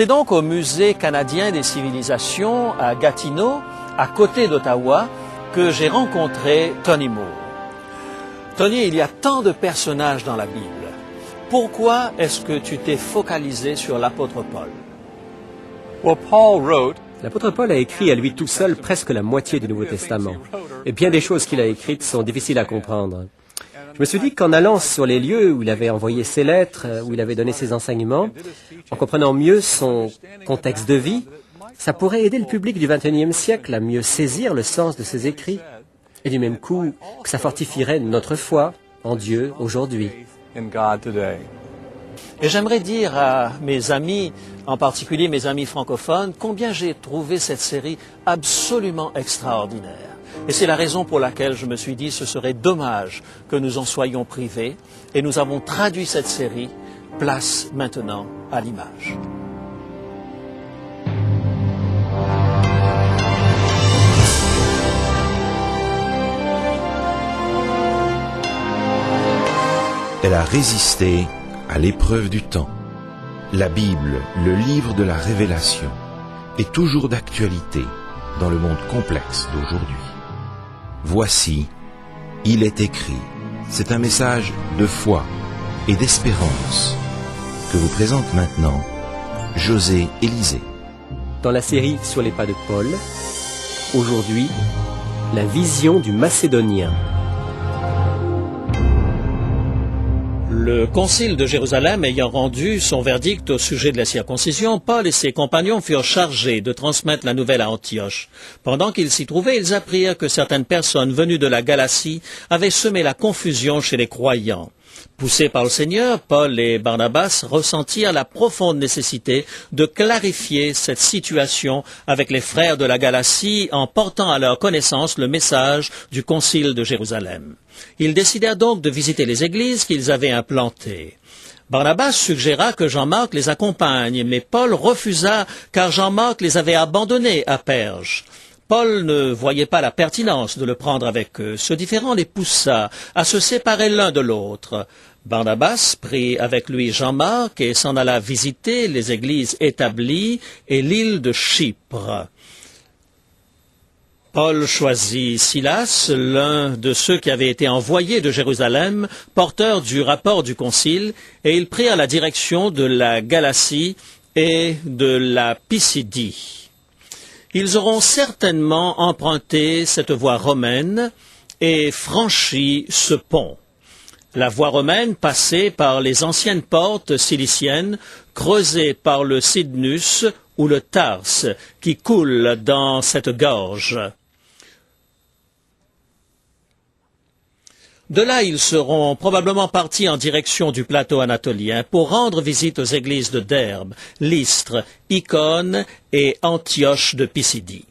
C'est donc au Musée canadien des civilisations à Gatineau, à côté d'Ottawa, que j'ai rencontré Tony Moore. Tony, il y a tant de personnages dans la Bible. Pourquoi est-ce que tu t'es focalisé sur l'apôtre Paul? L'apôtre Paul a écrit à lui tout seul presque la moitié du Nouveau Testament. Et bien des choses qu'il a écrites sont difficiles à comprendre. Je me suis dit qu'en allant sur les lieux où il avait envoyé ses lettres, où il avait donné ses enseignements, en comprenant mieux son contexte de vie, ça pourrait aider le public du XXIe siècle à mieux saisir le sens de ses écrits. Et du même coup, que ça fortifierait notre foi en Dieu aujourd'hui. Et j'aimerais dire à mes amis, en particulier mes amis francophones, combien j'ai trouvé cette série absolument extraordinaire. Et c'est la raison pour laquelle je me suis dit ce serait dommage que nous en soyons privés. Et nous avons traduit cette série, place maintenant à l'image. Elle a résisté à l'épreuve du temps. La Bible, le livre de la révélation, est toujours d'actualité dans le monde complexe d'aujourd'hui. Voici, il est écrit. C'est un message de foi et d'espérance que vous présente maintenant José Élysée. Dans la série Sur les pas de Paul, aujourd'hui, la vision du Macédonien. Le concile de Jérusalem ayant rendu son verdict au sujet de la circoncision, Paul et ses compagnons furent chargés de transmettre la nouvelle à Antioche. Pendant qu'ils s'y trouvaient, ils apprirent que certaines personnes venues de la Galatie avaient semé la confusion chez les croyants. Poussés par le Seigneur, Paul et Barnabas ressentirent la profonde nécessité de clarifier cette situation avec les frères de la Galatie en portant à leur connaissance le message du concile de Jérusalem. Ils décidèrent donc de visiter les églises qu'ils avaient implantées. Barnabas suggéra que Jean-Marc les accompagne, mais Paul refusa car Jean-Marc les avait abandonnés à Perge. Paul ne voyait pas la pertinence de le prendre avec eux. Ce différend les poussa à se séparer l'un de l'autre. Barnabas prit avec lui Jean-Marc et s'en alla visiter les églises établies et l'île de Chypre. Paul choisit Silas, l'un de ceux qui avaient été envoyés de Jérusalem, porteur du rapport du concile, et ils prirent la direction de la Galatie et de la Pisidie. Ils auront certainement emprunté cette voie romaine et franchi ce pont. La voie romaine passait par les anciennes portes ciliciennes, creusées par le Cydnus ou le Tarse, qui coule dans cette gorge. De là, ils seront probablement partis en direction du plateau anatolien pour rendre visite aux églises de Derbe, Lystre, Icône et Antioche de Pisidie.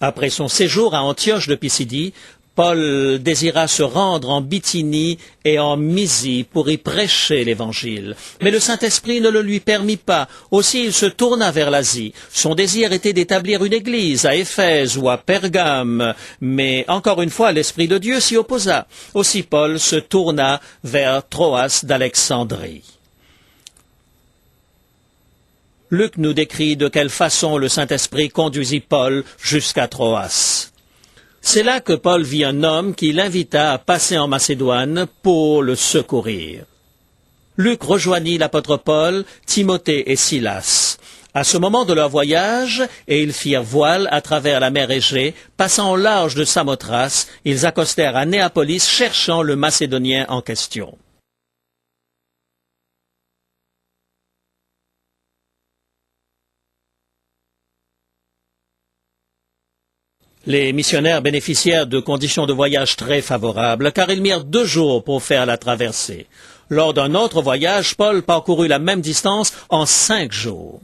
Après son séjour à Antioche de Pisidie, Paul désira se rendre en Bithynie et en Mysie pour y prêcher l'Évangile. Mais le Saint-Esprit ne le lui permit pas. Aussi il se tourna vers l'Asie. Son désir était d'établir une église à Éphèse ou à Pergame. Mais encore une fois, l'Esprit de Dieu s'y opposa. Aussi Paul se tourna vers Troas d'Alexandrie. Luc nous décrit de quelle façon le Saint-Esprit conduisit Paul jusqu'à Troas. C'est là que Paul vit un homme qui l'invita à passer en Macédoine pour le secourir. Luc rejoignit l'apôtre Paul, Timothée et Silas. À ce moment de leur voyage, et ils firent voile à travers la mer Égée, passant au large de Samothrace, ils accostèrent à Néapolis cherchant le Macédonien en question. Les missionnaires bénéficièrent de conditions de voyage très favorables, car ils mirent 2 jours pour faire la traversée. Lors d'un autre voyage, Paul parcourut la même distance en 5 jours.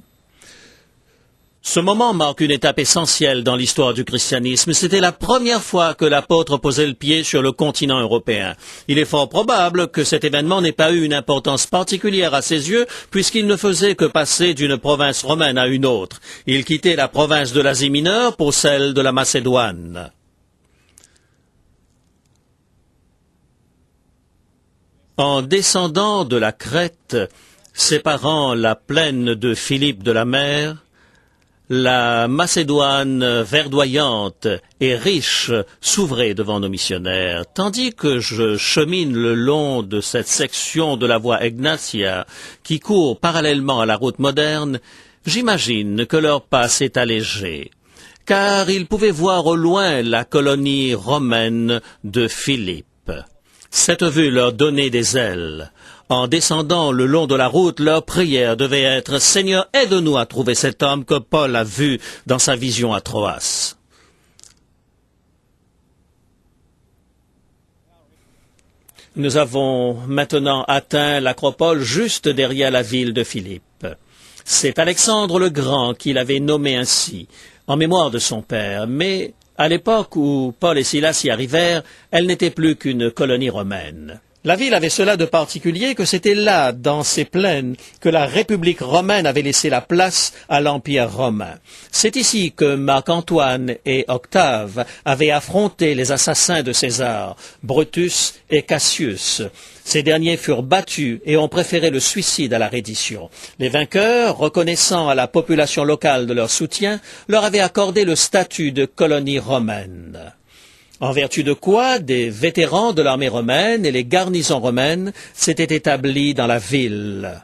Ce moment marque une étape essentielle dans l'histoire du christianisme. C'était la première fois que l'apôtre posait le pied sur le continent européen. Il est fort probable que cet événement n'ait pas eu une importance particulière à ses yeux, puisqu'il ne faisait que passer d'une province romaine à une autre. Il quittait la province de l'Asie mineure pour celle de la Macédoine. En descendant de la Crète, séparant la plaine de Philippe de la mer, la Macédoine verdoyante et riche s'ouvrait devant nos missionnaires, tandis que je chemine le long de cette section de la voie Egnatia qui court parallèlement à la route moderne. J'imagine que leur pas s'est allégé, car ils pouvaient voir au loin la colonie romaine de Philippe. Cette vue leur donnait des ailes. En descendant le long de la route, leur prière devait être « Seigneur, aide-nous à trouver cet homme que Paul a vu dans sa vision à Troas ». Nous avons maintenant atteint l'acropole juste derrière la ville de Philippe. C'est Alexandre le Grand qui l'avait nommé ainsi, en mémoire de son père, mais à l'époque où Paul et Silas y arrivèrent, elle n'était plus qu'une colonie romaine. La ville avait cela de particulier que c'était là, dans ces plaines, que la République romaine avait laissé la place à l'Empire romain. C'est ici que Marc-Antoine et Octave avaient affronté les assassins de César, Brutus et Cassius. Ces derniers furent battus et ont préféré le suicide à la reddition. Les vainqueurs, reconnaissant à la population locale de leur soutien, leur avaient accordé le statut de colonie romaine. En vertu de quoi, des vétérans de l'armée romaine et les garnisons romaines s'étaient établis dans la ville.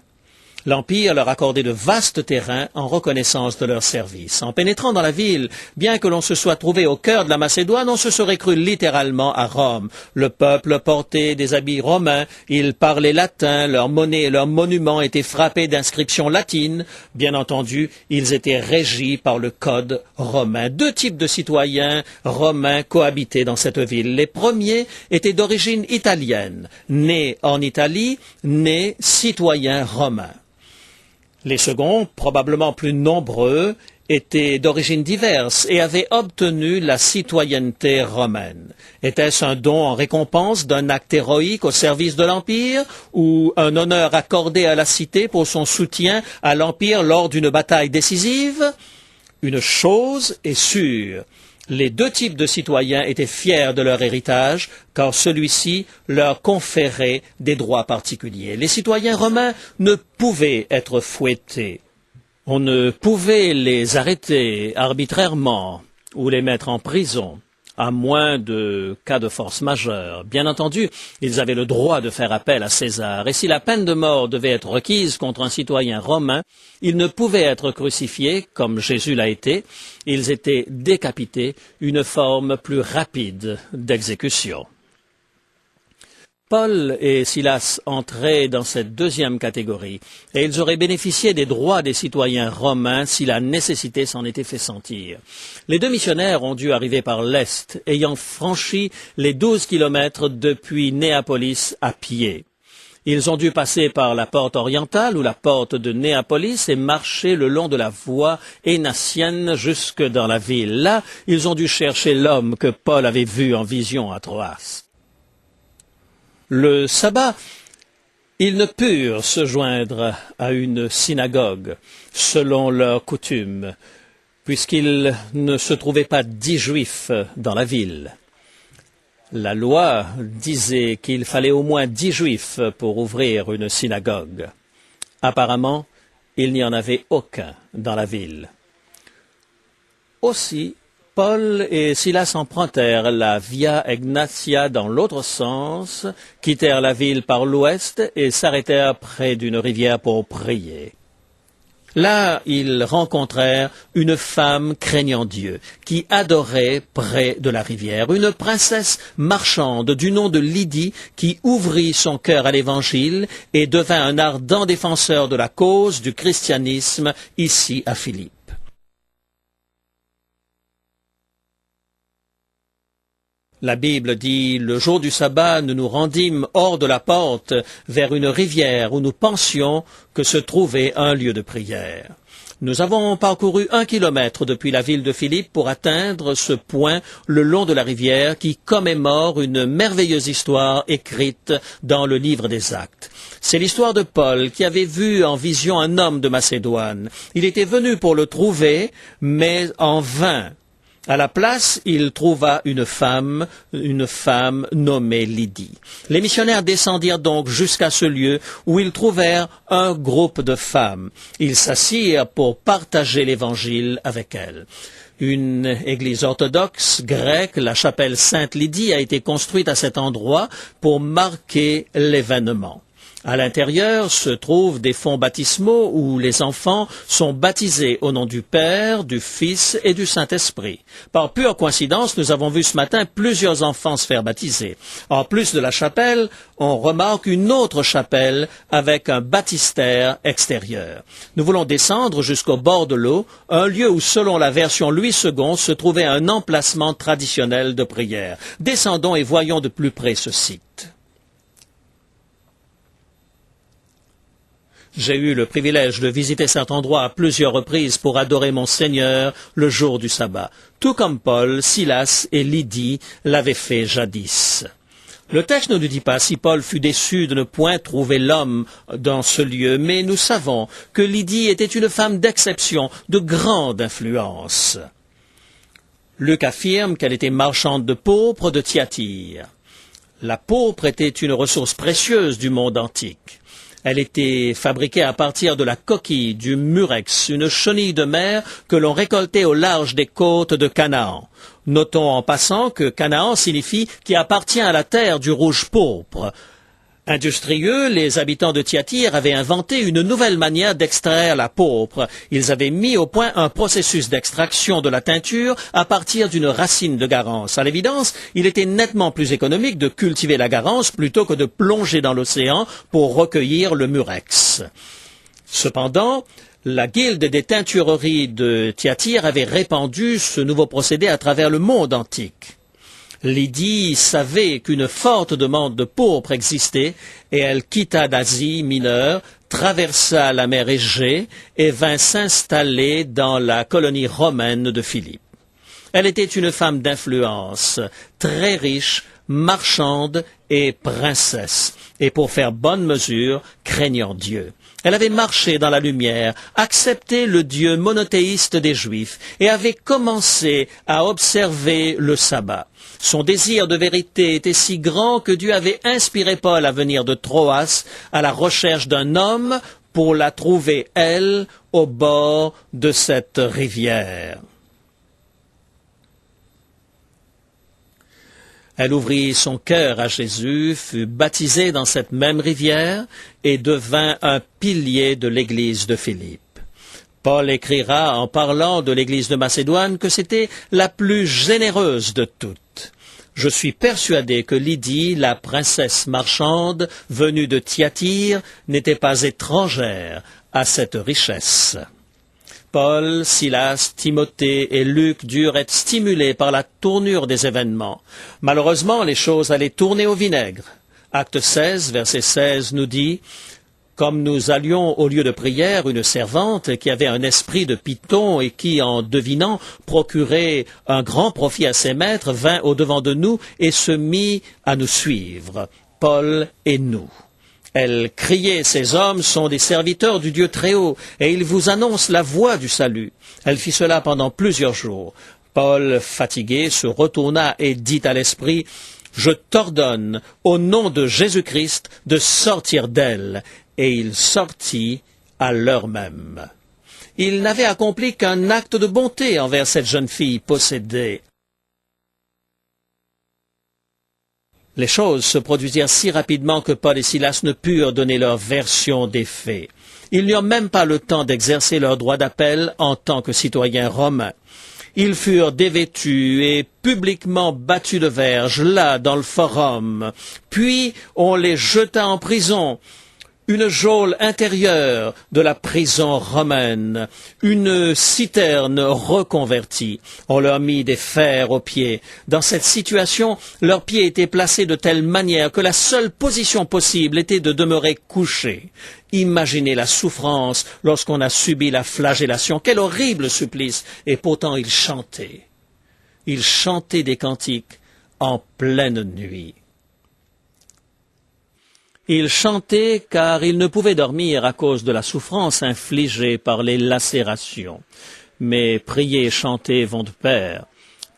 L'Empire leur accordait de vastes terrains en reconnaissance de leur service. En pénétrant dans la ville, bien que l'on se soit trouvé au cœur de la Macédoine, on se serait cru littéralement à Rome. Le peuple portait des habits romains, ils parlaient latin, leur monnaie et leurs monuments étaient frappés d'inscriptions latines. Bien entendu, ils étaient régis par le code romain. Deux types de citoyens romains cohabitaient dans cette ville. Les premiers étaient d'origine italienne, nés en Italie, nés citoyens romains. Les seconds, probablement plus nombreux, étaient d'origines diverses et avaient obtenu la citoyenneté romaine. Était-ce un don en récompense d'un acte héroïque au service de l'Empire ou un honneur accordé à la cité pour son soutien à l'Empire lors d'une bataille décisive? Une chose est sûre. Les deux types de citoyens étaient fiers de leur héritage, car celui-ci leur conférait des droits particuliers. Les citoyens romains ne pouvaient être fouettés. On ne pouvait les arrêter arbitrairement ou les mettre en prison, à moins de cas de force majeure. Bien entendu, ils avaient le droit de faire appel à César, et si la peine de mort devait être requise contre un citoyen romain, ils ne pouvaient être crucifiés, comme Jésus l'a été, ils étaient décapités, une forme plus rapide d'exécution. Paul et Silas entraient dans cette deuxième catégorie, et ils auraient bénéficié des droits des citoyens romains si la nécessité s'en était fait sentir. Les deux missionnaires ont dû arriver par l'Est, ayant franchi les 12 kilomètres depuis Néapolis à pied. Ils ont dû passer par la porte orientale ou la porte de Néapolis et marcher le long de la voie énatienne jusque dans la ville. Là, ils ont dû chercher l'homme que Paul avait vu en vision à Troas. Le sabbat, ils ne purent se joindre à une synagogue, selon leur coutume, puisqu'il ne se trouvait pas 10 juifs dans la ville. La loi disait qu'il fallait au moins 10 juifs pour ouvrir une synagogue. Apparemment, il n'y en avait aucun dans la ville. Aussi, Paul et Silas empruntèrent la Via Egnatia dans l'autre sens, quittèrent la ville par l'ouest et s'arrêtèrent près d'une rivière pour prier. Là, ils rencontrèrent une femme craignant Dieu, qui adorait près de la rivière, une princesse marchande du nom de Lydie, qui ouvrit son cœur à l'Évangile et devint un ardent défenseur de la cause du christianisme ici à Philippe. La Bible dit « Le jour du sabbat, nous nous rendîmes hors de la porte vers une rivière où nous pensions que se trouvait un lieu de prière. » Nous avons parcouru 1 kilomètre depuis la ville de Philippe pour atteindre ce point le long de la rivière qui commémore une merveilleuse histoire écrite dans le livre des Actes. C'est l'histoire de Paul qui avait vu en vision un homme de Macédoine. Il était venu pour le trouver, mais en vain. À la place, il trouva une femme nommée Lydie. Les missionnaires descendirent donc jusqu'à ce lieu où ils trouvèrent un groupe de femmes. Ils s'assirent pour partager l'Évangile avec elles. Une église orthodoxe grecque, la chapelle Sainte-Lydie, a été construite à cet endroit pour marquer l'événement. À l'intérieur se trouvent des fonts baptismaux où les enfants sont baptisés au nom du Père, du Fils et du Saint-Esprit. Par pure coïncidence, nous avons vu ce matin plusieurs enfants se faire baptiser. En plus de la chapelle, on remarque une autre chapelle avec un baptistère extérieur. Nous voulons descendre jusqu'au bord de l'eau, un lieu où, selon la version Louis II, se trouvait un emplacement traditionnel de prière. Descendons et voyons de plus près ce site. J'ai eu le privilège de visiter cet endroit à plusieurs reprises pour adorer mon Seigneur le jour du sabbat, tout comme Paul, Silas et Lydie l'avaient fait jadis. Le texte ne nous dit pas si Paul fut déçu de ne point trouver l'homme dans ce lieu, mais nous savons que Lydie était une femme d'exception, de grande influence. Luc affirme qu'elle était marchande de pourpre de Thyatire. La pourpre était une ressource précieuse du monde antique. Elle était fabriquée à partir de la coquille du murex, une chenille de mer que l'on récoltait au large des côtes de Canaan. Notons en passant que Canaan signifie qui appartient à la terre du rouge pourpre. Industrieux, les habitants de Thyatire avaient inventé une nouvelle manière d'extraire la pourpre. Ils avaient mis au point un processus d'extraction de la teinture à partir d'une racine de garance. À l'évidence, il était nettement plus économique de cultiver la garance plutôt que de plonger dans l'océan pour recueillir le murex. Cependant, la guilde des teintureries de Thyatire avait répandu ce nouveau procédé à travers le monde antique. Lydie savait qu'une forte demande de pourpre existait et elle quitta d'Asie mineure, traversa la mer Égée et vint s'installer dans la colonie romaine de Philippe. Elle était une femme d'influence, très riche, marchande et princesse, et pour faire bonne mesure, craignant Dieu. Elle avait marché dans la lumière, accepté le Dieu monothéiste des Juifs et avait commencé à observer le sabbat. Son désir de vérité était si grand que Dieu avait inspiré Paul à venir de Troas à la recherche d'un homme pour la trouver, elle, au bord de cette rivière. Elle ouvrit son cœur à Jésus, fut baptisée dans cette même rivière et devint un pilier de l'église de Philippe. Paul écrira en parlant de l'église de Macédoine que c'était la plus généreuse de toutes. Je suis persuadé que Lydie, la princesse marchande venue de Thyatire, n'était pas étrangère à cette richesse. Paul, Silas, Timothée et Luc durent être stimulés par la tournure des événements. Malheureusement, les choses allaient tourner au vinaigre. Acte 16, verset 16 nous dit « Comme nous allions au lieu de prière, une servante qui avait un esprit de python et qui, en devinant, procurait un grand profit à ses maîtres, vint au-devant de nous et se mit à nous suivre, Paul et nous. » Elle criait, ces hommes sont des serviteurs du Dieu Très-Haut, et ils vous annoncent la voie du salut. Elle fit cela pendant plusieurs jours. Paul, fatigué, se retourna et dit à l'esprit, je t'ordonne, au nom de Jésus-Christ, de sortir d'elle. Et il sortit à l'heure même. Il n'avait accompli qu'un acte de bonté envers cette jeune fille possédée. Les choses se produisirent si rapidement que Paul et Silas ne purent donner leur version des faits. Ils n'eurent même pas le temps d'exercer leur droit d'appel en tant que citoyens romains. Ils furent dévêtus et publiquement battus de verge, là, dans le forum. Puis on les jeta en prison. Une geôle intérieure de la prison romaine, une citerne reconvertie. On leur mit des fers aux pieds. Dans cette situation, leurs pieds étaient placés de telle manière que la seule position possible était de demeurer couchés. Imaginez la souffrance lorsqu'on a subi la flagellation. Quel horrible supplice! Et pourtant ils chantaient. Ils chantaient des cantiques en pleine nuit. Ils chantaient car ils ne pouvaient dormir à cause de la souffrance infligée par les lacérations. Mais prier et chanter vont de pair.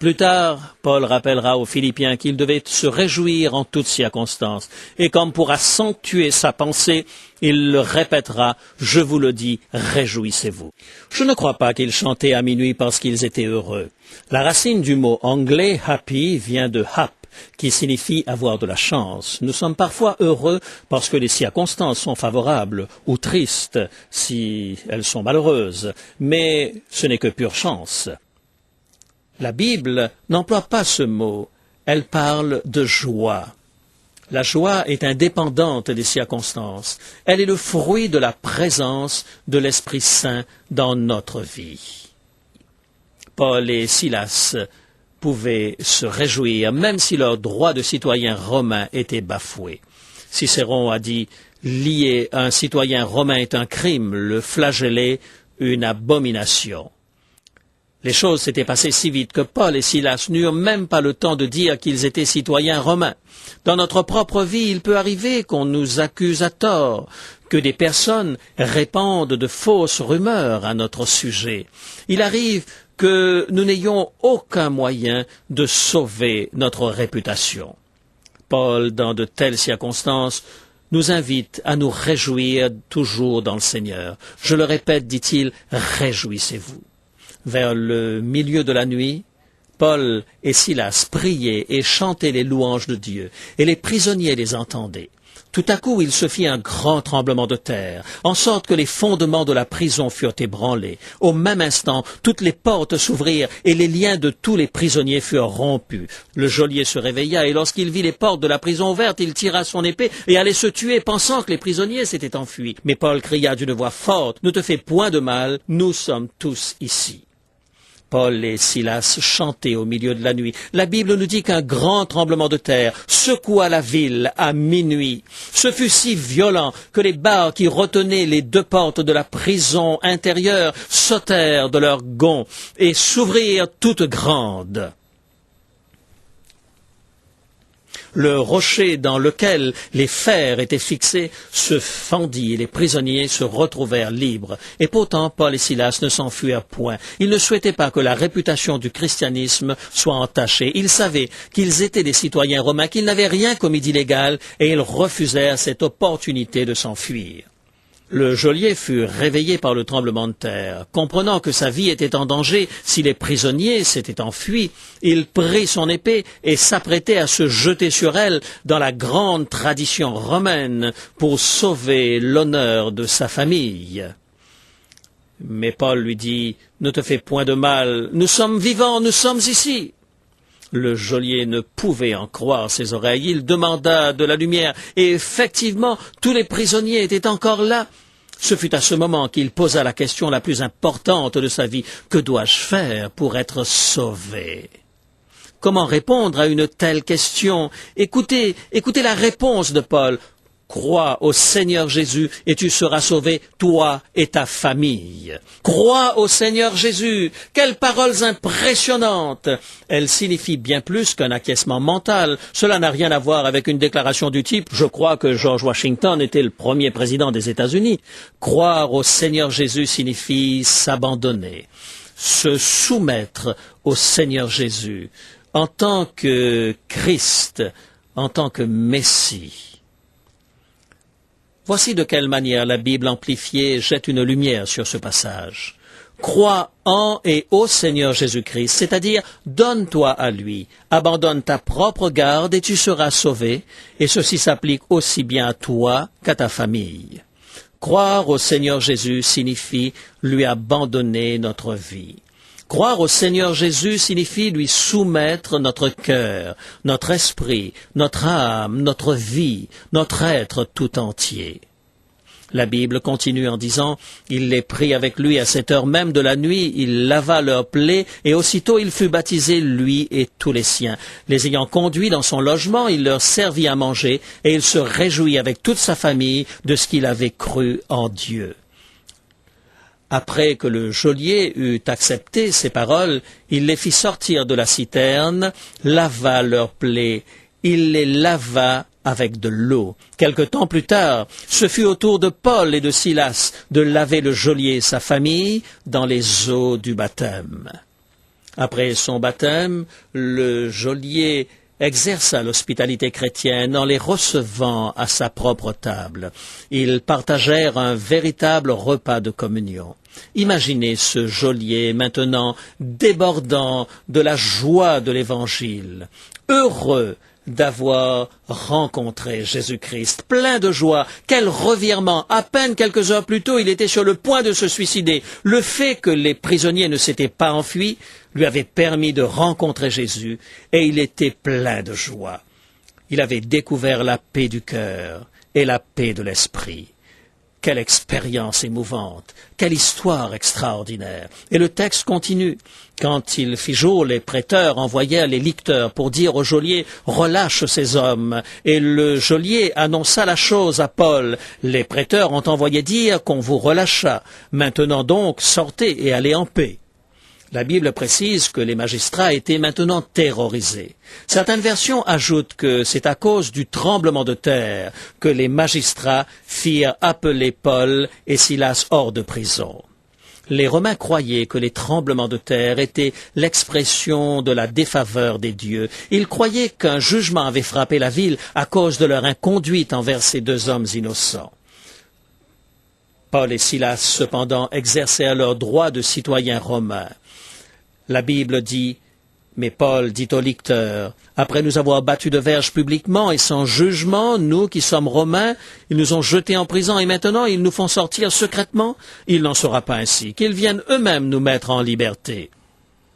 Plus tard, Paul rappellera aux Philippiens qu'il devait se réjouir en toutes circonstances. Et comme pour accentuer sa pensée, il le répétera, je vous le dis, réjouissez-vous. Je ne crois pas qu'ils chantaient à minuit parce qu'ils étaient heureux. La racine du mot anglais happy vient de hap, qui signifie avoir de la chance. Nous sommes parfois heureux parce que les circonstances sont favorables, ou tristes si elles sont malheureuses, mais ce n'est que pure chance. La Bible n'emploie pas ce mot, elle parle de joie. La joie est indépendante des circonstances, elle est le fruit de la présence de l'Esprit Saint dans notre vie. Paul et Silas pouvaient se réjouir, même si leur droit de citoyen romain était bafoué. Cicéron a dit « Lier un citoyen romain est un crime, le flageller une abomination ». Les choses s'étaient passées si vite que Paul et Silas n'eurent même pas le temps de dire qu'ils étaient citoyens romains. Dans notre propre vie, il peut arriver qu'on nous accuse à tort, que des personnes répandent de fausses rumeurs à notre sujet. Il arrive que nous n'ayons aucun moyen de sauver notre réputation. Paul, dans de telles circonstances, nous invite à nous réjouir toujours dans le Seigneur. Je le répète, dit-il, réjouissez-vous. Vers le milieu de la nuit, Paul et Silas priaient et chantaient les louanges de Dieu, et les prisonniers les entendaient. Tout à coup, il se fit un grand tremblement de terre, en sorte que les fondements de la prison furent ébranlés. Au même instant, toutes les portes s'ouvrirent, et les liens de tous les prisonniers furent rompus. Le geôlier se réveilla, et lorsqu'il vit les portes de la prison ouvertes, il tira son épée et allait se tuer, pensant que les prisonniers s'étaient enfuis. Mais Paul cria d'une voix forte, « Ne te fais point de mal, nous sommes tous ici. » Paul et Silas chantaient au milieu de la nuit. La Bible nous dit qu'un grand tremblement de terre secoua la ville à minuit. Ce fut si violent que les barres qui retenaient les deux portes de la prison intérieure sautèrent de leurs gonds et s'ouvrirent toutes grandes. Le rocher dans lequel les fers étaient fixés se fendit et les prisonniers se retrouvèrent libres. Et pourtant, Paul et Silas ne s'enfuirent point. Ils ne souhaitaient pas que la réputation du christianisme soit entachée. Ils savaient qu'ils étaient des citoyens romains, qu'ils n'avaient rien commis d'illégal, et ils refusèrent cette opportunité de s'enfuir. Le geôlier fut réveillé par le tremblement de terre. Comprenant que sa vie était en danger si les prisonniers s'étaient enfuis, il prit son épée et s'apprêtait à se jeter sur elle dans la grande tradition romaine pour sauver l'honneur de sa famille. Mais Paul lui dit « Ne te fais point de mal, nous sommes vivants, nous sommes ici !» Le geôlier ne pouvait en croire ses oreilles. Il demanda de la lumière et effectivement, tous les prisonniers étaient encore là. Ce fut à ce moment qu'il posa la question la plus importante de sa vie. Que dois-je faire pour être sauvé? Comment répondre à une telle question? Écoutez la réponse de Paul. Crois au Seigneur Jésus et tu seras sauvé, toi et ta famille. Crois au Seigneur Jésus. Quelles paroles impressionnantes! Elles signifient bien plus qu'un acquiescement mental. Cela n'a rien à voir avec une déclaration du type « Je crois que George Washington était le premier président des États-Unis ». Croire au Seigneur Jésus signifie s'abandonner, se soumettre au Seigneur Jésus en tant que Christ, en tant que Messie. Voici de quelle manière la Bible amplifiée jette une lumière sur ce passage. Crois en et au Seigneur Jésus-Christ, c'est-à-dire donne-toi à lui, abandonne ta propre garde et tu seras sauvé, et ceci s'applique aussi bien à toi qu'à ta famille. Croire au Seigneur Jésus signifie lui abandonner notre vie. Croire au Seigneur Jésus signifie lui soumettre notre cœur, notre esprit, notre âme, notre vie, notre être tout entier. La Bible continue en disant « Il les prit avec lui à cette heure même de la nuit, il lava leurs plaies, et aussitôt il fut baptisé, lui et tous les siens. Les ayant conduits dans son logement, il leur servit à manger, et il se réjouit avec toute sa famille de ce qu'il avait cru en Dieu. » Après que le geôlier eut accepté ces paroles, il les fit sortir de la citerne, lava leurs plaies, il les lava avec de l'eau. Quelque temps plus tard, ce fut au tour de Paul et de Silas de laver le geôlier et sa famille dans les eaux du baptême. Après son baptême, le geôlier exerça l'hospitalité chrétienne en les recevant à sa propre table. Ils partagèrent un véritable repas de communion. Imaginez ce geôlier maintenant débordant de la joie de l'Évangile, heureux d'avoir rencontré Jésus-Christ, plein de joie. Quel revirement! À peine quelques heures plus tôt, il était sur le point de se suicider. Le fait que les prisonniers ne s'étaient pas enfuis lui avait permis de rencontrer Jésus, et il était plein de joie. Il avait découvert la paix du cœur et la paix de l'esprit. Quelle expérience émouvante, quelle histoire extraordinaire. Et le texte continue. Quand il fit jour, les prêteurs envoyèrent les licteurs pour dire au geôlier « Relâche ces hommes ». Et le geôlier annonça la chose à Paul. Les prêteurs ont envoyé dire qu'on vous relâcha. Maintenant donc, sortez et allez en paix. La Bible précise que les magistrats étaient maintenant terrorisés. Certaines versions ajoutent que c'est à cause du tremblement de terre que les magistrats firent appeler Paul et Silas hors de prison. Les Romains croyaient que les tremblements de terre étaient l'expression de la défaveur des dieux. Ils croyaient qu'un jugement avait frappé la ville à cause de leur inconduite envers ces deux hommes innocents. Paul et Silas, cependant, exercèrent leur droit de citoyens romains. La Bible dit, mais Paul dit au lecteur, après nous avoir battus de verge publiquement et sans jugement, nous qui sommes romains, ils nous ont jetés en prison et maintenant ils nous font sortir secrètement. Il n'en sera pas ainsi, qu'ils viennent eux-mêmes nous mettre en liberté.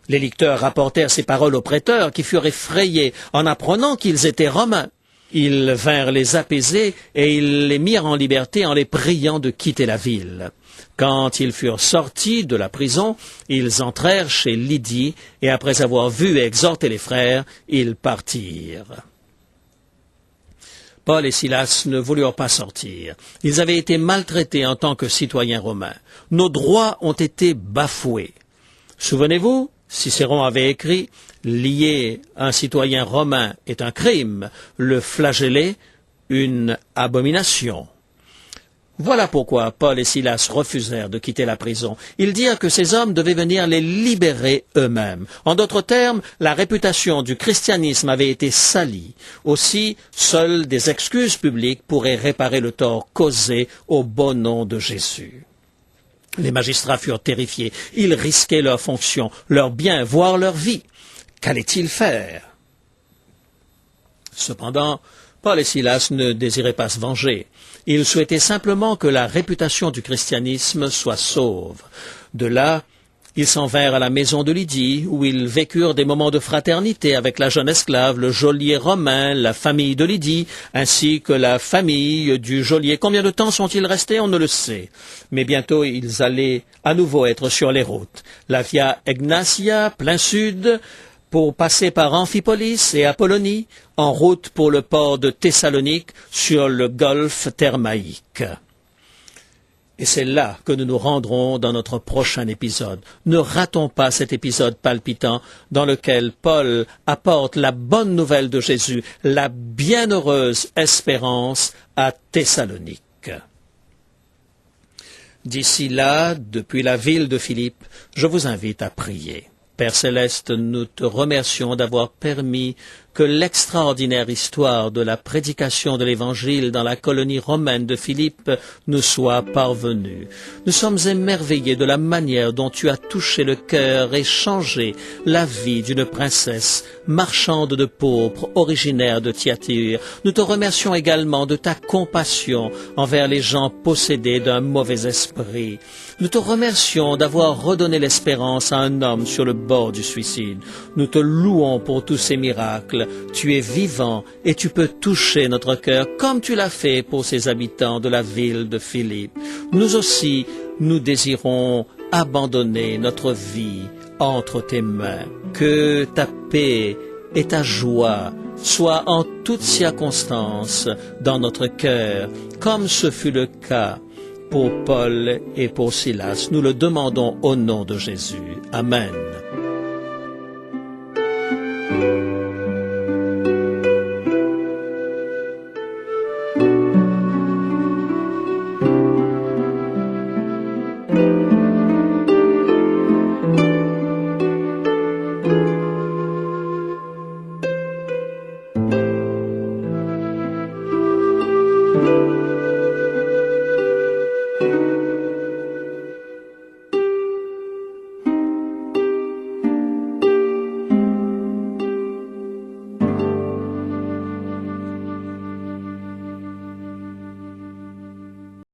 Les lecteurs rapportèrent ces paroles aux prêteurs qui furent effrayés en apprenant qu'ils étaient romains. Ils vinrent les apaiser et ils les mirent en liberté en les priant de quitter la ville. Quand ils furent sortis de la prison, ils entrèrent chez Lydie et après avoir vu et exhorté les frères, ils partirent. Paul et Silas ne voulurent pas sortir. Ils avaient été maltraités en tant que citoyens romains. Nos droits ont été bafoués. Souvenez-vous, Cicéron avait écrit « Lier un citoyen romain est un crime, le flageller une abomination ». Voilà pourquoi Paul et Silas refusèrent de quitter la prison. Ils dirent que ces hommes devaient venir les libérer eux-mêmes. En d'autres termes, la réputation du christianisme avait été salie. Aussi, seules des excuses publiques pourraient réparer le tort causé au beau nom de Jésus. Les magistrats furent terrifiés. Ils risquaient leurs fonctions, leurs biens, voire leur vie. Qu'allaient-ils faire? Cependant, Paul et Silas ne désiraient pas se venger. Ils souhaitaient simplement que la réputation du christianisme soit sauve. De là, ils s'en vinrent à la maison de Lydie, où ils vécurent des moments de fraternité avec la jeune esclave, le geôlier romain, la famille de Lydie, ainsi que la famille du geôlier. Combien de temps sont-ils restés? On ne le sait. Mais bientôt, ils allaient à nouveau être sur les routes. La Via Egnatia, plein sud, pour passer par Amphipolis et Apollonie, en route pour le port de Thessalonique sur le golfe Thermaïque. Et c'est là que nous nous rendrons dans notre prochain épisode. Ne ratons pas cet épisode palpitant dans lequel Paul apporte la bonne nouvelle de Jésus, la bienheureuse espérance à Thessalonique. D'ici là, depuis la ville de Philippe, je vous invite à prier. Père Céleste, nous te remercions d'avoir permis que l'extraordinaire histoire de la prédication de l'Évangile dans la colonie romaine de Philippe nous soit parvenue. Nous sommes émerveillés de la manière dont tu as touché le cœur et changé la vie d'une princesse marchande de pourpre originaire de Thyatire. Nous te remercions également de ta compassion envers les gens possédés d'un mauvais esprit. Nous te remercions d'avoir redonné l'espérance à un homme sur le bord du suicide. Nous te louons pour tous ces miracles. Tu es vivant et tu peux toucher notre cœur comme tu l'as fait pour ces habitants de la ville de Philippe. Nous aussi, nous désirons abandonner notre vie entre tes mains. Que ta paix et ta joie soient en toutes circonstances dans notre cœur, comme ce fut le cas pour Paul et pour Silas. Nous le demandons au nom de Jésus. Amen.